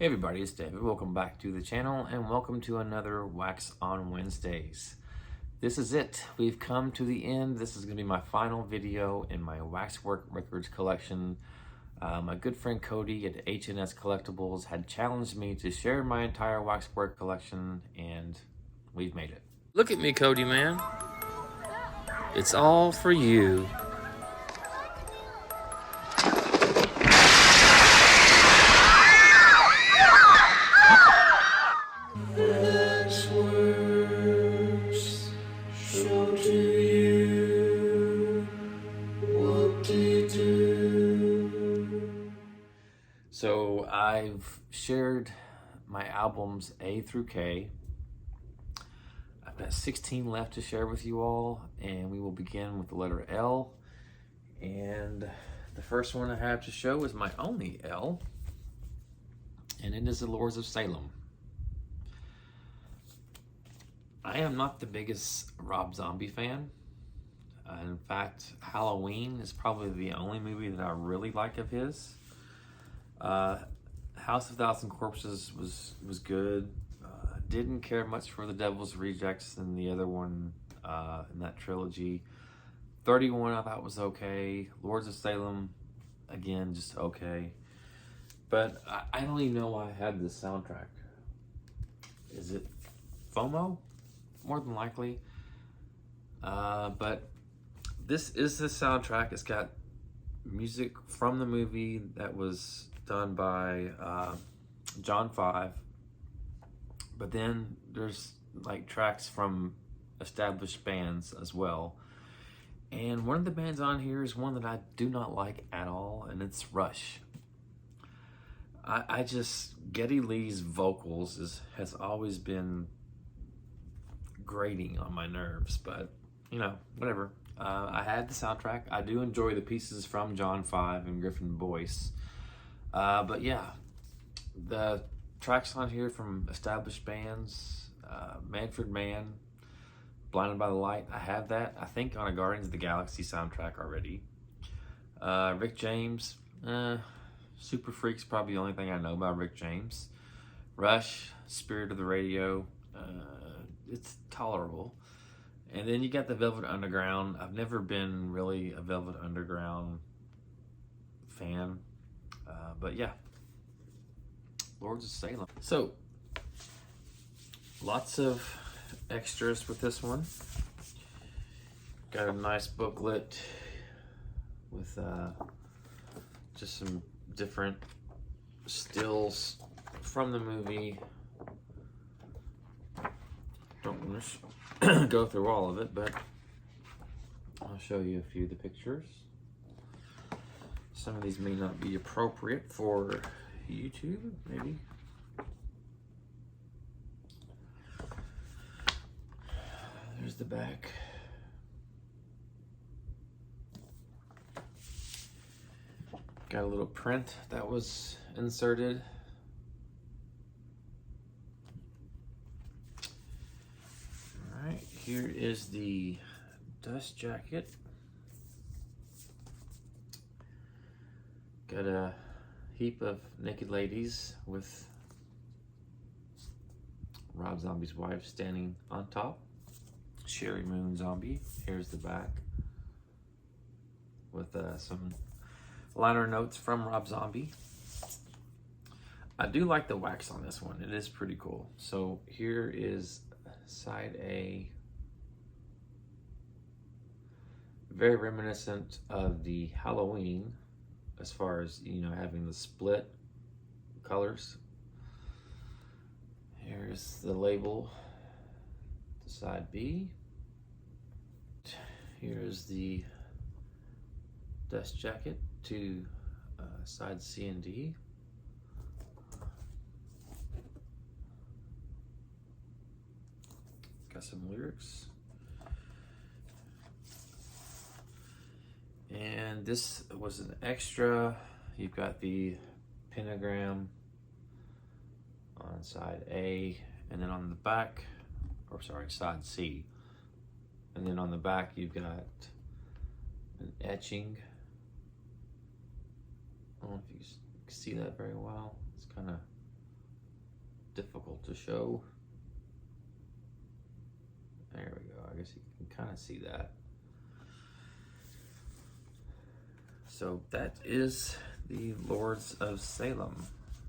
Hey everybody, it's David. Welcome back to the channel and welcome to another Wax on Wednesdays. This is it. We've come to the end. This is going to be my final video in my Waxwork records collection. My good friend Cody at H&S Collectibles had challenged me to share my entire Waxwork collection, and we've made it. Look at me, Cody, man. It's all for you. So I've shared my albums A through K. I've got 16 left to share with you all, and we will begin with the letter L. And the first one I have to show is my only L, and it is the Lords of Salem. I am not the biggest Rob Zombie fan. In fact, Halloween is probably the only movie that I really like of his. House of Thousand Corpses was good. Didn't care much for The Devil's Rejects and the other one in that trilogy. 31 I thought was okay. Lords of Salem, again, just okay. But I don't even know why I had this soundtrack. Is it FOMO? More than likely. But this is the soundtrack. It's got music from the movie that was done by John 5, but then there's like tracks from established bands as well, and one of the bands on here is one that I do not like at all, and it's Rush. I just, Geddy Lee's vocals has always been grating on my nerves, but you know, whatever. I had the soundtrack. I do enjoy the pieces from John 5 and Griffin Boyce. But yeah, the tracks on here from established bands, Manfred Mann, Blinded by the Light, I have that, I think, on a Guardians of the Galaxy soundtrack already. Rick James, Super Freak's probably the only thing I know about Rick James. Rush, Spirit of the Radio, it's tolerable. And then you got the Velvet Underground. I've never been really a Velvet Underground fan. But yeah, Lords of Salem. So, lots of extras with this one. Got a nice booklet with just some different stills from the movie. Don't want to go through all of it, but I'll show you a few of the pictures. Some of these may not be appropriate for YouTube, maybe. There's the back. Got a little print that was inserted. All right, here is the dust jacket. Got a heap of naked ladies with Rob Zombie's wife standing on top. Sherry Moon Zombie. Here's the back with some liner notes from Rob Zombie. I do like the wax on this one. It is pretty cool. So here is side A. Very reminiscent of the Halloween, as far as, you know, having the split colors. Here's the label to side B. Here's the dust jacket to side C and D. Got some lyrics. And this was an extra. You've got the pentagram on side A, and then on the back, or sorry, side C. And then on the back, you've got an etching. I don't know if you can see that very well. It's kind of difficult to show. There we go. I guess you can kind of see that. So that is the Lords of Salem.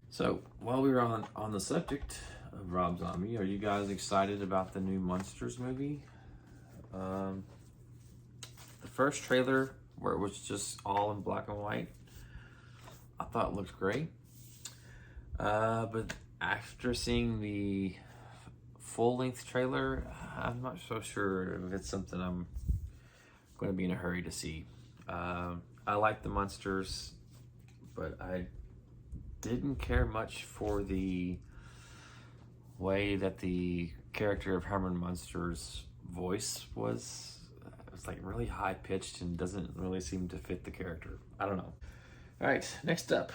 So while we were on the subject of Rob Zombie, are you guys excited about the new Monsters movie? The first trailer, where it was just all in black and white, I thought it looked great. But after seeing the full-length trailer, I'm not so sure if it's something I'm going to be in a hurry to see. I like the monsters, but I didn't care much for the way that the character of Herman Munster's voice was. It was like really high-pitched and doesn't really seem to fit the character. I don't know. All right, next up,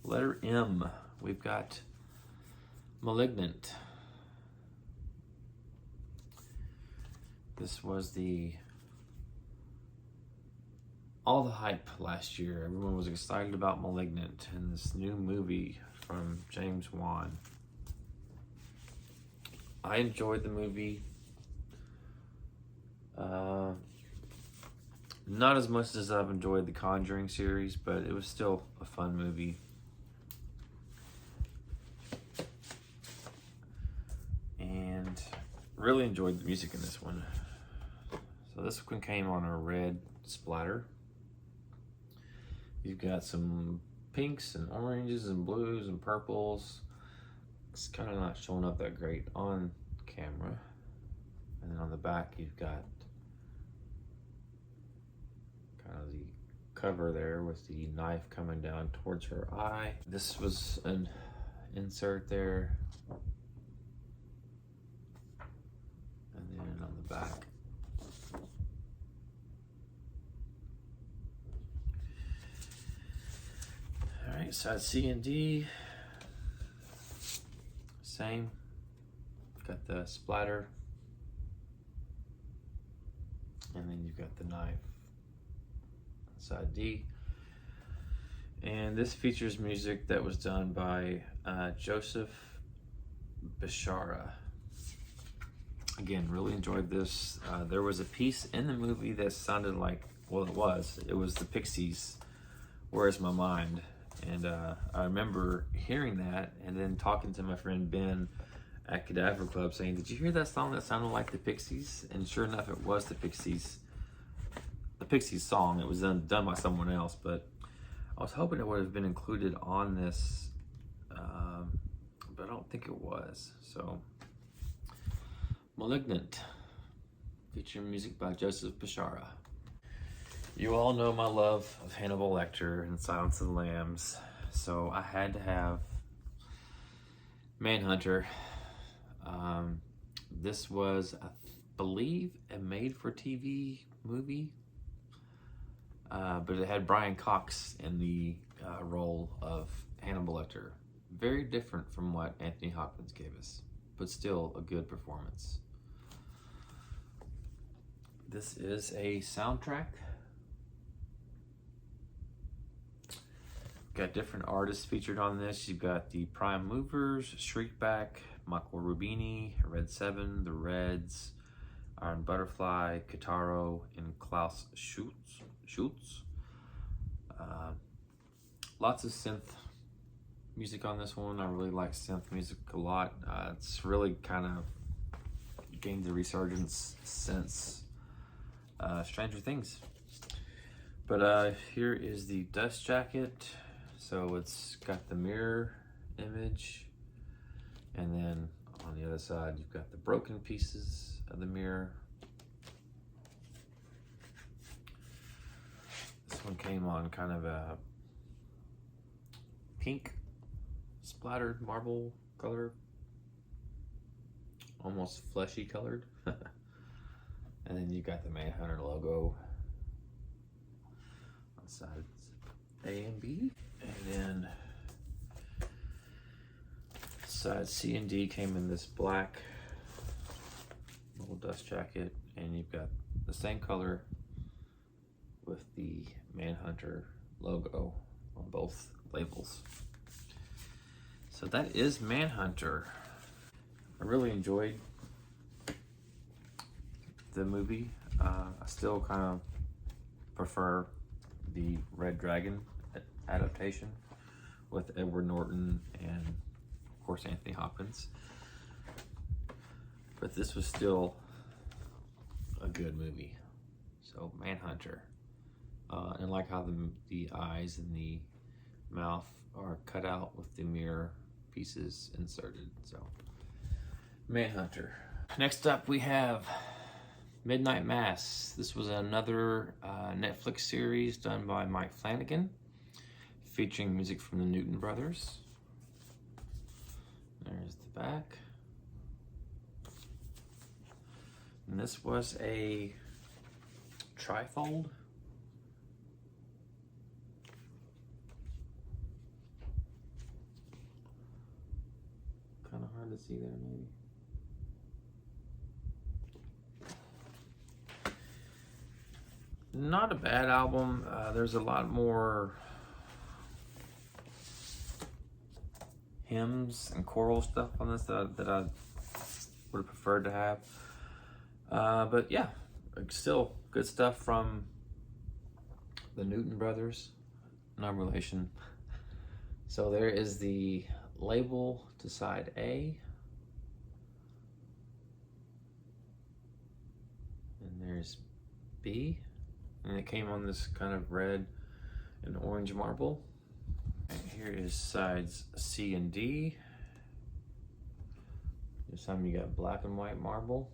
letter M. We've got Malignant. This was all the hype last year. Everyone was excited about Malignant and this new movie from James Wan. I enjoyed the movie. Not as much as I've enjoyed the Conjuring series, but it was still a fun movie. And really enjoyed the music in this one. So this one came on a red splatter. You've got some pinks and oranges and blues and purples. It's kind of not showing up that great on camera. And then on the back, you've got kind of the cover there with the knife coming down towards her eye. This was an insert there. And then on the back, all right, side C and D, same. Got the splatter, and then you've got the knife on side D. And this features music that was done by Joseph Bishara. Again, really enjoyed this. There was a piece in the movie that sounded like, well, it was the Pixies, Where's My Mind? And I remember hearing that and then talking to my friend Ben at Cadaver Club saying, did you hear that song that sounded like the Pixies? And sure enough, it was the Pixies song. It was done by someone else, but I was hoping it would have been included on this, but I don't think it was. So, Malignant, featuring music by Joseph Bishara. You all know my love of Hannibal Lecter and Silence of the Lambs, so I had to have Manhunter. This was, I believe, a made-for-TV movie, but it had Brian Cox in the role of Hannibal Lecter. Very different from what Anthony Hopkins gave us, but still a good performance. This is a soundtrack. Got different artists featured on this. You've got the Prime Movers, Shriekback, Michael Rubini, Red 7, The Reds, Iron Butterfly, Kitaro, and Klaus Schultz. Lots of synth music on this one. I really like synth music a lot. It's really kind of gained the resurgence since Stranger Things. But here is the dust jacket. So it's got the mirror image, and then on the other side you've got the broken pieces of the mirror. This one came on kind of a pink splattered marble color, almost fleshy colored. And then you got the Manhunter logo on sides A and B. And then side C and D came in this black little dust jacket, and you've got the same color with the Manhunter logo on both labels. So that is Manhunter. I really enjoyed the movie. I still kind of prefer the Red Dragon adaptation with Edward Norton and of course Anthony Hopkins. But this was still a good movie. So Manhunter. And I like how the eyes and the mouth are cut out with the mirror pieces inserted. So Manhunter. Next up we have Midnight Mass. This was another Netflix series done by Mike Flanagan, featuring music from the Newton Brothers. There's the back. And this was a trifold. Kind of hard to see there, maybe. Not a bad album. There's a lot more hymns and choral stuff on this that I would have preferred to have. But yeah, still good stuff from the Newton Brothers. No relation. So there is the label to side A. And there's B. And it came on this kind of red and orange marble. And here is sides C and D. This time you got black and white marble.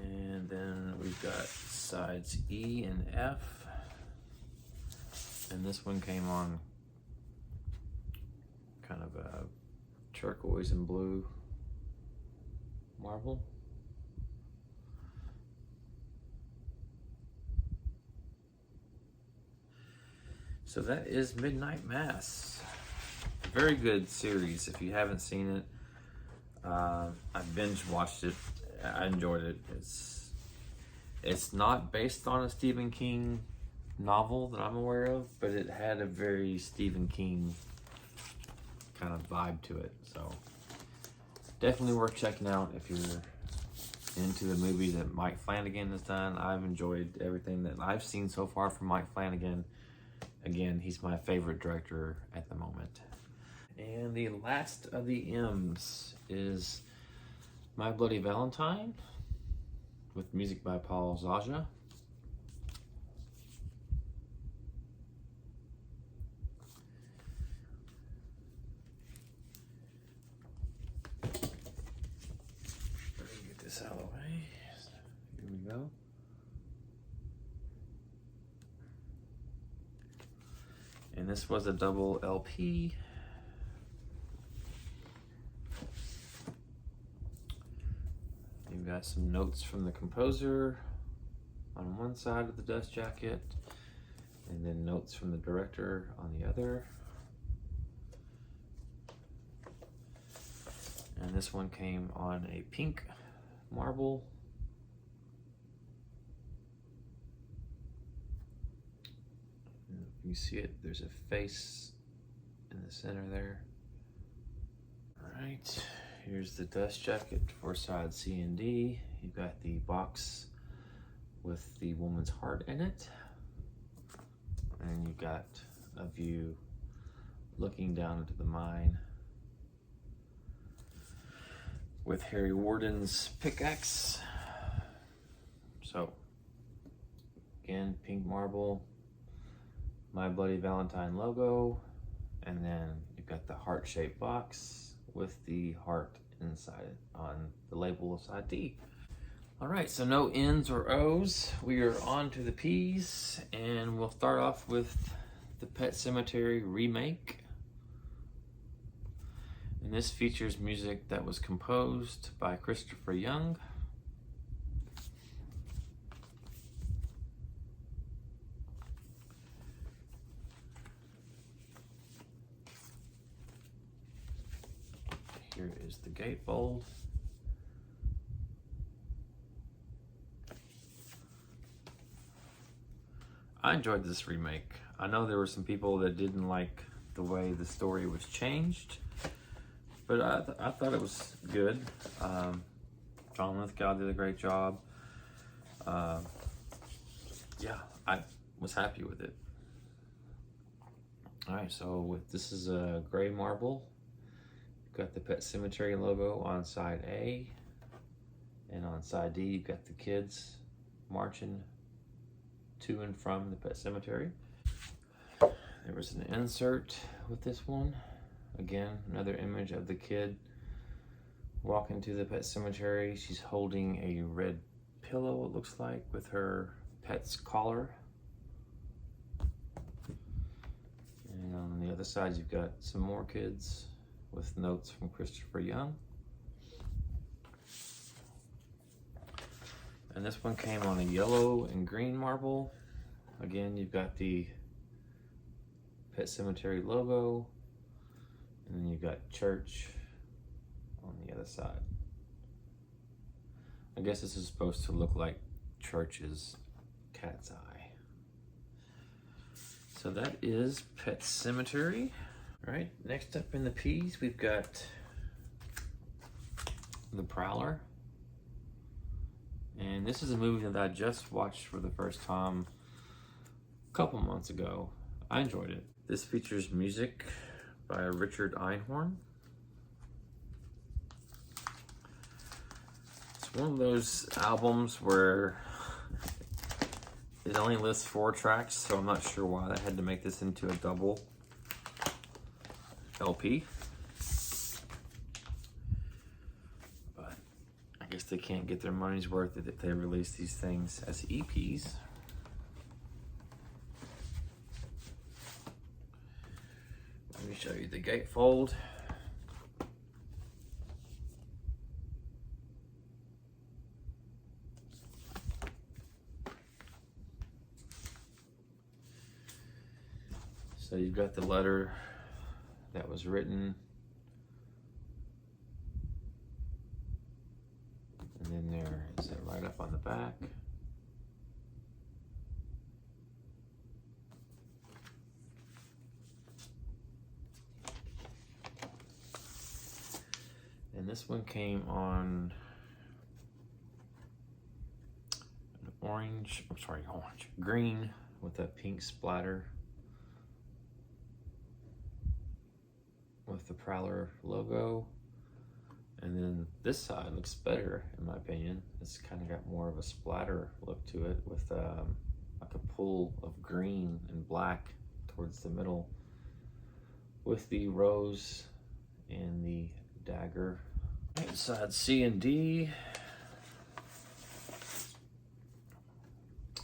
And then we've got sides E and F. And this one came on kind of a turquoise and blue marble. So that is Midnight Mass. Very good series. If you haven't seen it, I binge watched it. I enjoyed it. It's not based on a Stephen King novel that I'm aware of, but it had a very Stephen King kind of vibe to it. So definitely worth checking out if you're into the movie that Mike Flanagan has done. I've enjoyed everything that I've seen so far from Mike Flanagan. Again, he's my favorite director at the moment. And the last of the M's is My Bloody Valentine with music by Paul Zaja. This out of the way. Here we go. And this was a double LP. You've got some notes from the composer on one side of the dust jacket, and then notes from the director on the other. And this one came on a pink marble. And if you see it, there's a face in the center there. All right, here's the dust jacket for side C and D. You've got the box with the woman's heart in it. And you've got a view looking down into the mine with Harry Warden's pickaxe. So, again, pink marble, My Bloody Valentine logo, and then you've got the heart-shaped box with the heart inside it on the label of side D. All right, so no N's or O's. We are on to the P's, and we'll start off with the Pet Cemetery Remake. And this features music that was composed by Christopher Young. Here is the gatefold. I enjoyed this remake. I know there were some people that didn't like the way the story was changed, but I thought it was good. John Lithgow did a great job. Yeah, I was happy with it. All right, so this is a gray marble. Got the Pet Cemetery logo on side A, and on side D you've got the kids marching to and from the Pet Cemetery. There was an insert with this one. Again, another image of the kid walking to the Pet Cemetery. She's holding a red pillow, it looks like, with her pet's collar. And on the other side, you've got some more kids with notes from Christopher Young. And this one came on a yellow and green marble. Again, you've got the Pet Cemetery logo, and then you've got church on the other side. I guess this is supposed to look like church's cat's eye. So that is Pet Cemetery. All right, next up in the P's, we've got The Prowler. And this is a movie that I just watched for the first time a couple months ago. I enjoyed it. This features music by Richard Einhorn. It's one of those albums where it only lists 4 tracks, so I'm not sure why they had to make this into a double LP. But I guess they can't get their money's worth if they release these things as EPs. Let me show you the gatefold. So you've got the letter that was written, and then there is it right up on the back. And this one came on an green with a pink splatter with the Prowler logo. And then this side looks better in my opinion. It's kind of got more of a splatter look to it with like a pool of green and black towards the middle with the rose and the dagger. Right, side C and D.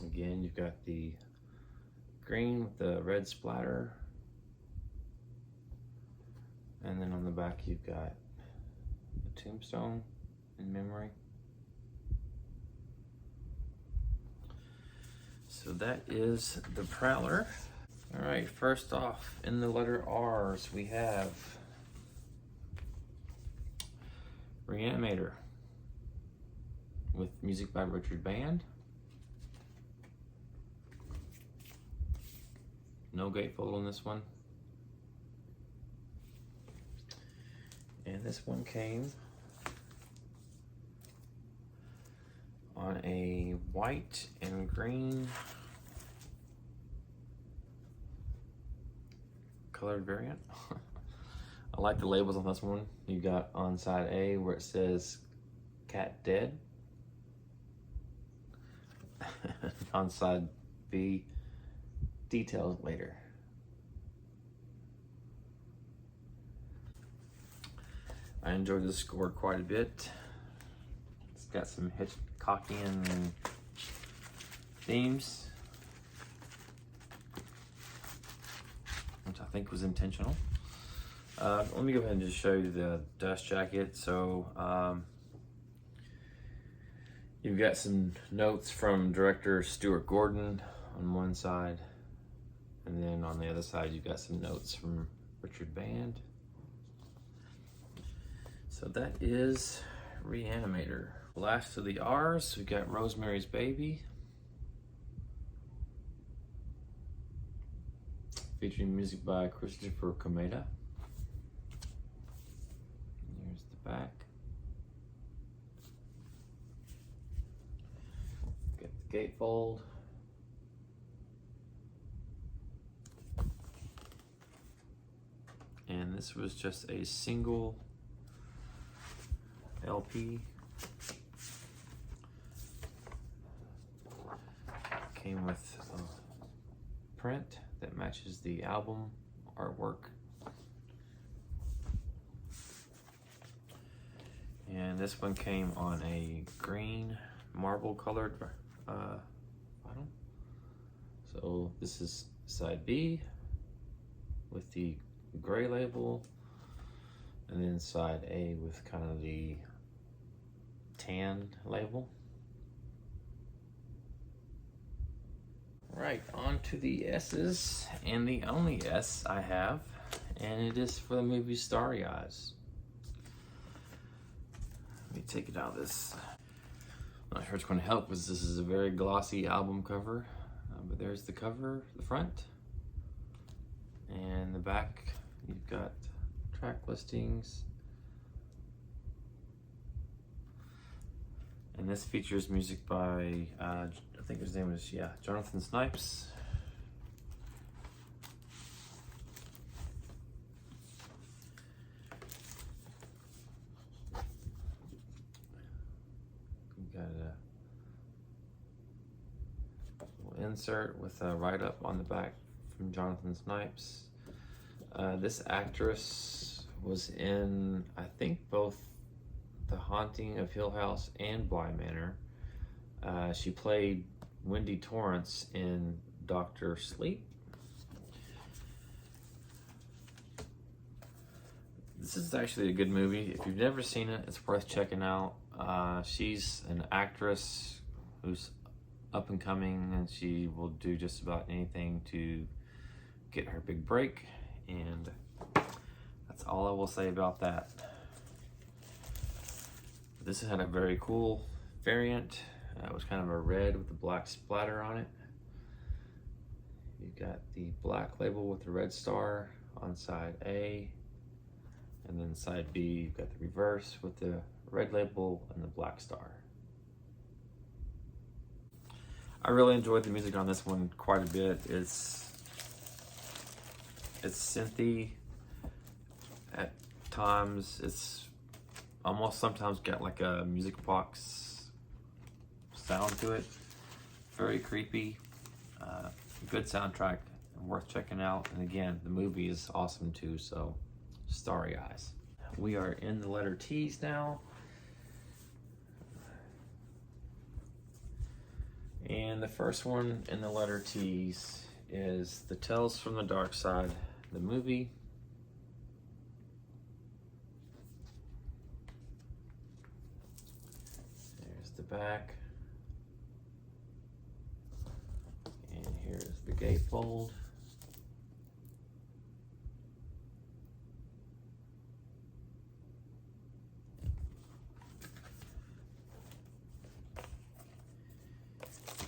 Again, you've got the green with the red splatter. And then on the back, you've got a tombstone in memory. So that is the Prowler. All right, first off, in the letter R's, we have Reanimator with music by Richard Band. No gatefold on this one. And this one came on a white and green colored variant. I like the labels on this one. You got on side A where it says cat dead. On side B, details later. I enjoyed the score quite a bit. It's got some Hitchcockian themes, which I think was intentional. Let me go ahead and just show you the dust jacket. So you've got some notes from director Stuart Gordon on one side, and then on the other side you've got some notes from Richard Band. So that is Reanimator. Last of the R's, we've got Rosemary's Baby. featuring music by Christopher Comeda. Here's the back. Get the gatefold. And this was just a single LP. Came with a print that matches the album artwork. And this one came on a green marble colored bottom. So this is side B with the gray label, and then side A with kind of the tan label. Right, on to the S's, and the only S I have, and it is for the movie Starry Eyes. Let me take it out of this. I'm not sure it's going to help because this is a very glossy album cover, but there's the cover, the front, and the back. You've got track listings, and this features music by I think his name is Jonathan Snipes. You got a little insert with a write-up on the back from Jonathan Snipes. This actress was in, I think, both The Haunting of Hill House and Bly Manor. She played Wendy Torrance in Dr. Sleep. This is actually a good movie. If you've never seen it, it's worth checking out. She's an actress who's up and coming, and she will do just about anything to get her big break. And that's all I will say about that. This had a very cool variant. It was kind of a red with the black splatter on it. You've got the black label with the red star on side A, and then side B you've got the reverse with the red label and the black star. I really enjoyed the music on this one quite a bit. It's synthy at times. It's almost sometimes got like a music box sound to it. Very creepy. Good soundtrack and worth checking out. And again, the movie is awesome too, so Starry Eyes. We are in the letter T's now. And the first one in the letter T's is The Tales from the Dark Side, the movie. There's the back. And here's the gatefold.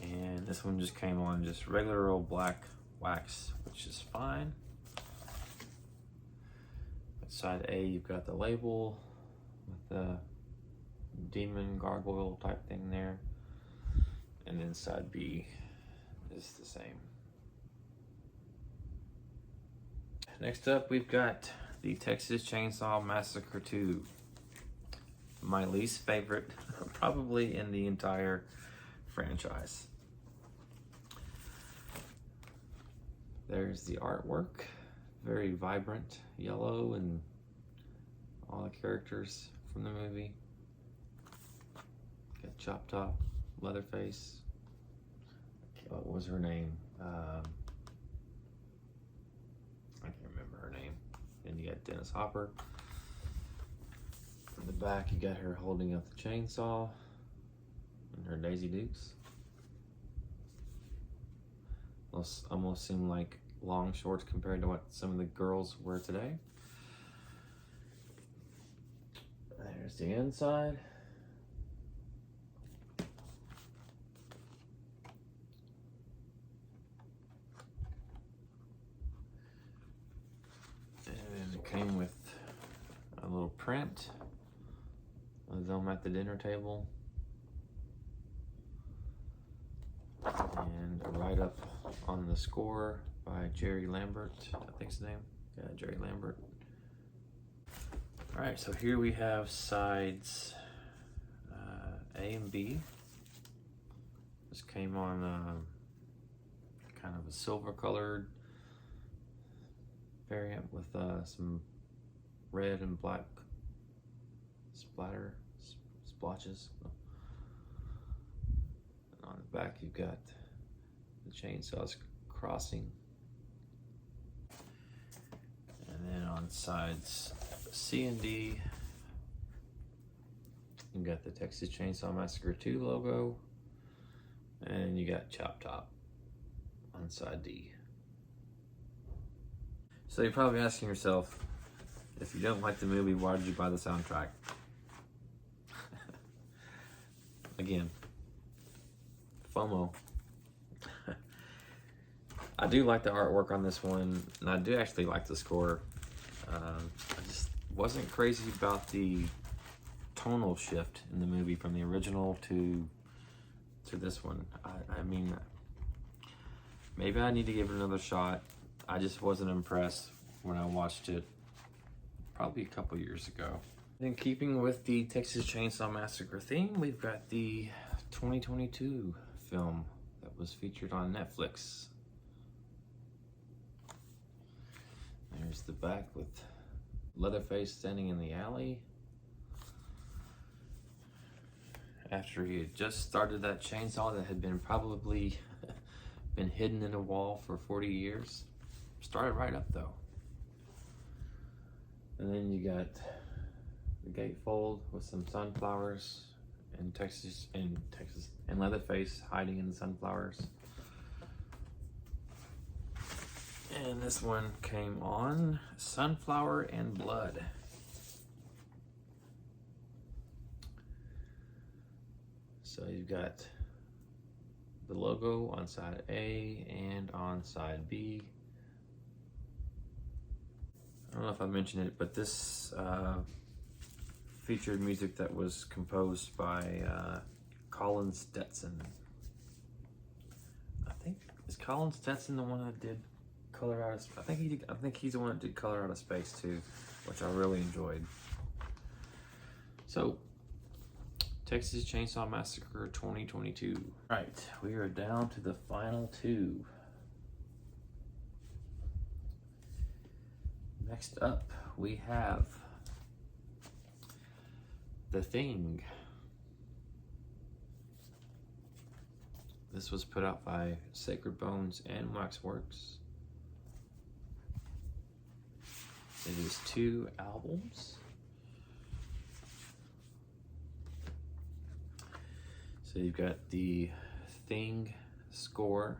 And this one just came on just regular old black wax, which is fine. At side A, you've got the label with the demon gargoyle type thing there. And then side B is the same. Next up, we've got the Texas Chainsaw Massacre 2. My least favorite, probably in the entire franchise. There's the artwork, very vibrant yellow, and all the characters from the movie. Got Chop Top, Leatherface. What was her name? I can't remember her name. And you got Dennis Hopper. In the back, you got her holding up the chainsaw and her Daisy Dukes. Those almost seem like long shorts compared to what some of the girls wear today. There's the inside. came with a little print of them at the dinner table and a write-up on the score by Jerry Lambert, I think his name. Yeah, Jerry Lambert. All right, so here we have sides A and B. This came on kind of a silver colored variant with some red and black splotches. And on the back you've got the chainsaws crossing. And then on sides C and D, you got the Texas Chainsaw Massacre 2 logo, and you got Chop Top on side D. So you're probably asking yourself, if you don't like the movie, why did you buy the soundtrack? Again, FOMO. I do like the artwork on this one, and I do actually like the score. I just wasn't crazy about the tonal shift in the movie from the original to this one. I mean, maybe I need to give it another shot. I just wasn't impressed when I watched it probably a couple years ago. In keeping with the Texas Chainsaw Massacre theme, we've got the 2022 film that was featured on Netflix. There's the back with Leatherface standing in the alley after he had just started that chainsaw that had been probably been hidden in a wall for 40 years. Started right up though. And then you got the gatefold with some sunflowers and and Leatherface hiding in the sunflowers. And this one came on Sunflower and Blood. So you've got the logo on side A and on side B. I don't know if I mentioned it, but this featured music that was composed by Colin Stetson. Is Colin Stetson the one that did Color Out of Space? I think he's the one that did Color Out of Space too, which I really enjoyed. So, Texas Chainsaw Massacre 2022. Right, we are down to the final two. Next up, we have The Thing. This was put out by Sacred Bones and Waxworks. It is 2 albums. So you've got the Thing score,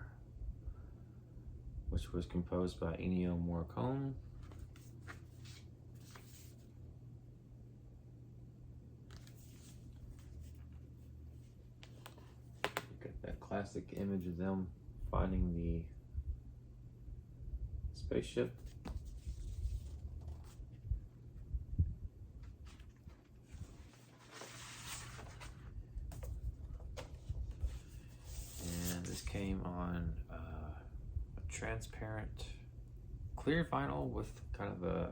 which was composed by Ennio Morricone. You've got that classic image of them finding the spaceship. Came on a transparent clear vinyl with kind of a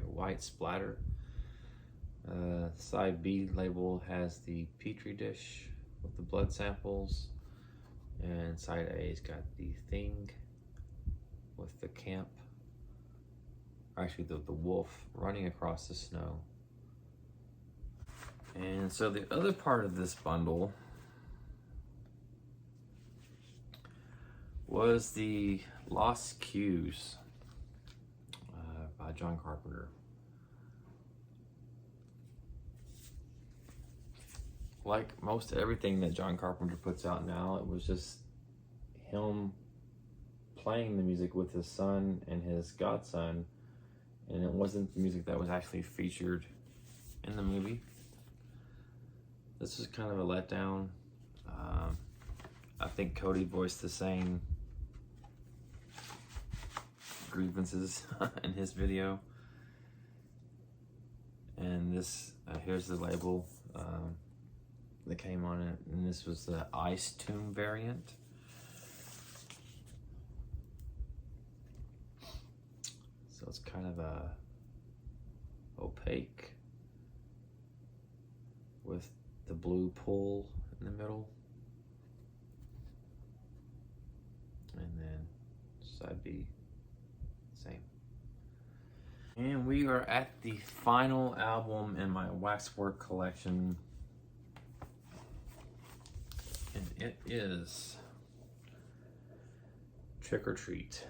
white splatter. Side B label has the petri dish with the blood samples, and side A's got the Thing with the camp, actually the wolf running across the snow. And so the other part of this bundle was the Lost Cues by John Carpenter. Like most everything that John Carpenter puts out now, it was just him playing the music with his son and his godson, and it wasn't the music that was actually featured in the movie. This was kind of a letdown. I think Cody voiced the same grievances in his video. And this, here's the label that came on it, and this was the Ice Tomb variant. So it's kind of a opaque with the blue pull in the middle. And then side B, same. And we are at the final album in my Waxwork collection. And it is Trick or Treat.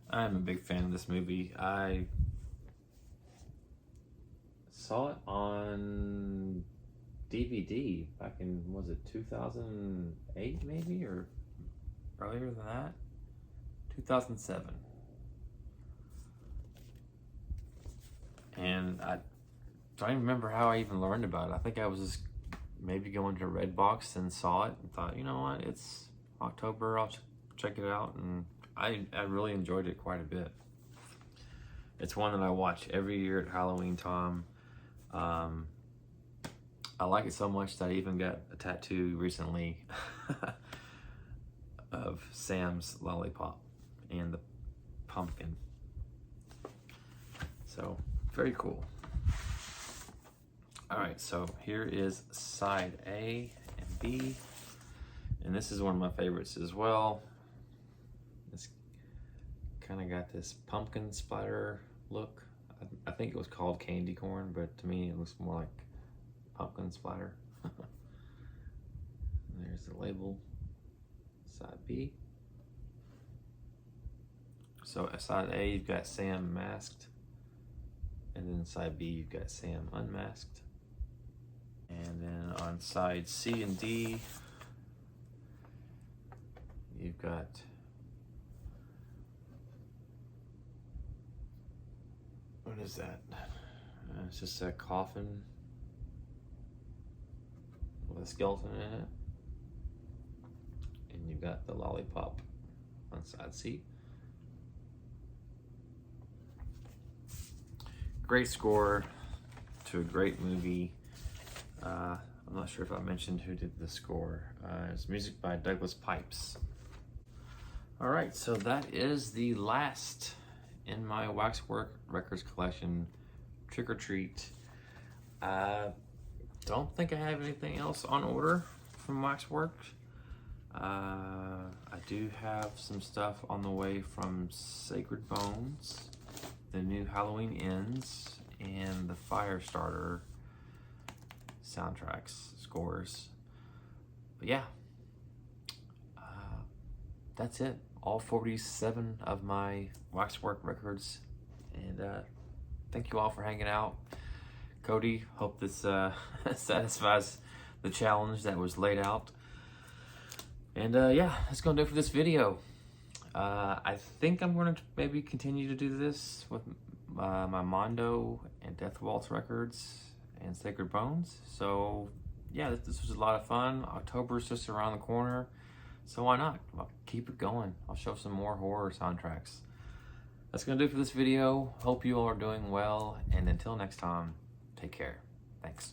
I'm a big fan of this movie. I saw it on DVD back in, was it 2008 maybe, or earlier than that? 2007. And I don't even remember how I even learned about it. I think I was just maybe going to Redbox and saw it and thought, you know what, it's October, I'll check it out. And I really enjoyed it quite a bit. It's one that I watch every year at Halloween time. I like it so much that I even got a tattoo recently of Sam's lollipop and the pumpkin. So, very cool. Alright, so here is side A and B. And this is one of my favorites as well. It's kind of got this pumpkin splatter look. I think it was called candy corn, but to me it looks more like pumpkin splatter. There's the label, side B. So side A, you've got Sam masked, and then side B, you've got Sam unmasked. And then on side C and D, you've got what is that? It's just a coffin with a skeleton in it. And you've got the lollipop on side C. Great score to a great movie. I'm not sure if I mentioned who did the score. It's music by Douglas Pipes. All right, so that is the last in my Waxwork Records collection, Trick or Treat. I don't think I have anything else on order from Waxwork. I do have some stuff on the way from Sacred Bones, the new Halloween Ends, and the Firestarter soundtracks, scores. But yeah, that's it. All 47 of my Waxwork records. And thank you all for hanging out. Cody, hope this satisfies the challenge that was laid out. And yeah, that's gonna do it for this video. I think I'm gonna maybe continue to do this with my Mondo and Death Waltz records and Sacred Bones. So yeah, this was a lot of fun. October's just around the corner, so why not? I'll keep it going. I'll show some more horror soundtracks. That's gonna do it for this video. Hope you all are doing well, and until next time, take care. Thanks.